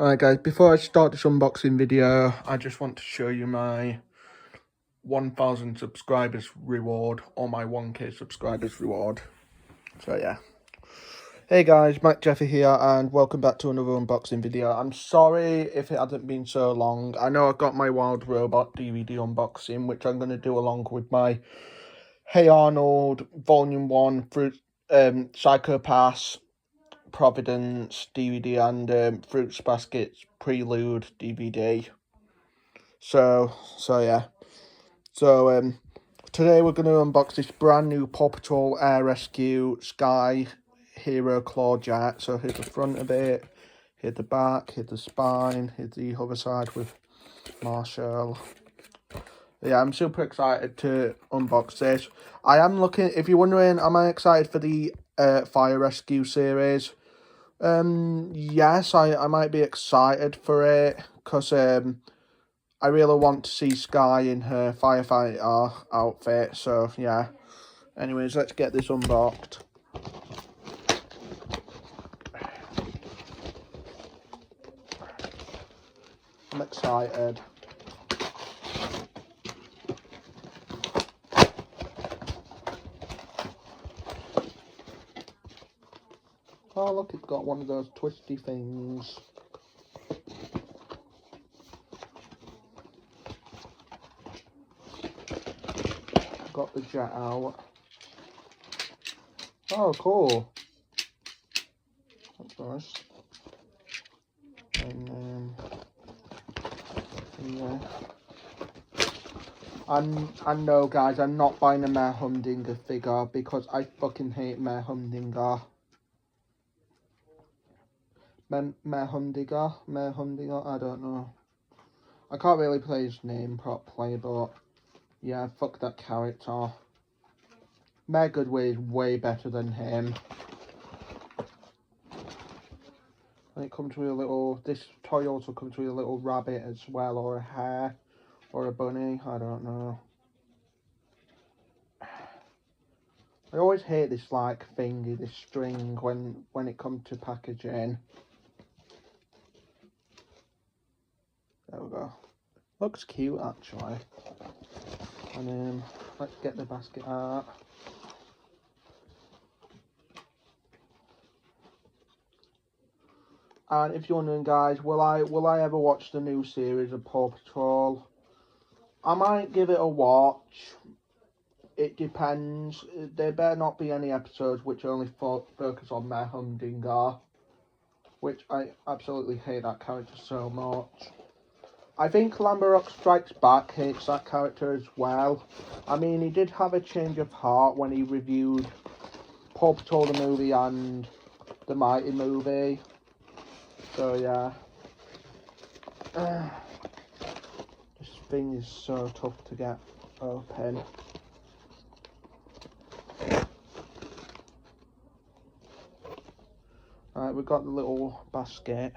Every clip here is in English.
Alright guys, before I start this unboxing video, I just want to show you my 1000 subscribers reward, or my 1k subscribers reward. So yeah. Hey guys, Mac Jeffy here and welcome back to another unboxing video. I'm sorry if it hasn't been so long. I know I've got my Wild Robot DVD unboxing, which I'm going to do along with my Hey Arnold Volume 1 Psychopaths Providence DVD and Fruits Baskets Prelude DVD. So yeah. So today we're going to unbox this brand new Paw Patrol Air Rescue Skye Hero Claw Jet. So here's the front of it, here's the back, here's the spine, here's the other side with Marshall. Yeah, I'm super excited to unbox this. I am looking, if you're wondering, am I excited for the Fire Rescue series? Yes, I might be excited for it, because I really want to see Skye in her firefighter outfit, so yeah. Anyways, let's get this unboxed. I'm excited. Oh look, it's got one of those twisty things. Got the jet out. Oh, cool. That's nice. And yeah. I know, guys, I'm not buying a Mayor Humdinger figure because I fucking hate Mayor Humdinger. Mayor Humdinger, I don't know. I can't really play his name properly, but yeah, fuck that character. Mayor Goodway is way better than him. And it comes with a little, this toy also comes with a little rabbit as well, or a hare, or a bunny, I don't know. I always hate this like thingy, this string when it comes to packaging. There we go. Looks cute actually. And let's get the basket out. And if you're wondering, guys, will I ever watch the new series of Paw Patrol? I might give it a watch. It depends. There better not be any episodes which only focus on Mayor Humdinger, which I absolutely hate that character so much. I think Lamberock Strikes Back hates that character as well. I mean, he did have a change of heart when he reviewed Paw Patrol the movie and the Mighty movie. So yeah. This thing is so tough to get open. Alright, we've got the little basket.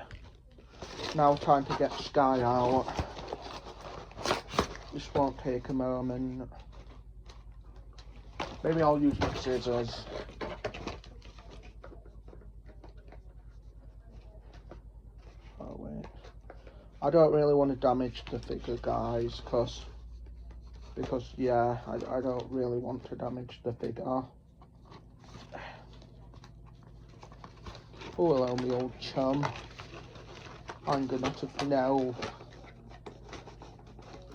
Now time to get Skye out. This won't take a moment. Maybe I'll use my scissors. Oh wait. I don't really want to damage the figure, guys, because yeah, I don't really want to damage the figure. Oh, hello, me old chum. I'm gonna have to know.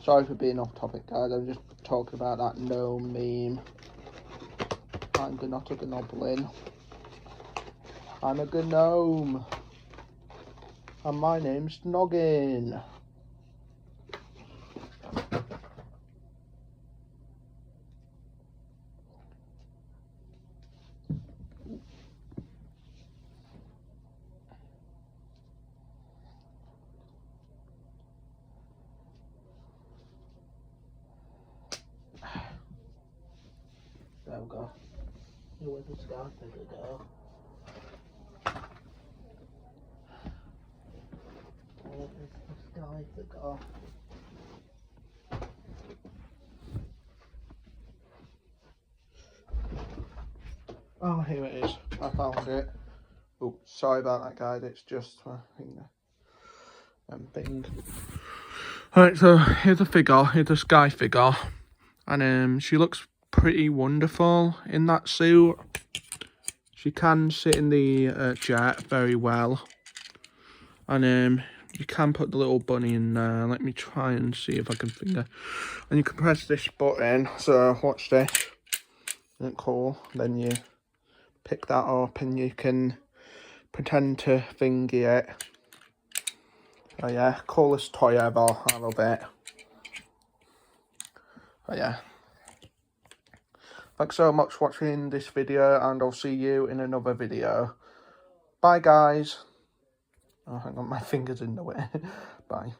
Sorry for being off topic, guys. I'm just talking about that gnome meme. I'm not a goblin. I'm a gnome. And my name's Noggin. There we go. Where's the Skye figure go? Where's the Skye figure? Oh, here it is. I found it. Oh, sorry about that, guys. It's just my finger. and thing. Alright, so here's a figure, here's a Skye figure, and she looks pretty wonderful in that suit. She can sit in the jet very well, and you can put the little bunny in there. Let me try and see if I can finger. And you can press this button, so watch this. Isn't it cool? Then you pick that up and you can pretend to finger it. Oh yeah, coolest toy ever. I love it. Oh yeah. Thanks so much for watching this video, and I'll see you in another video. Bye guys. Oh, hang on, my finger's in the way. Bye.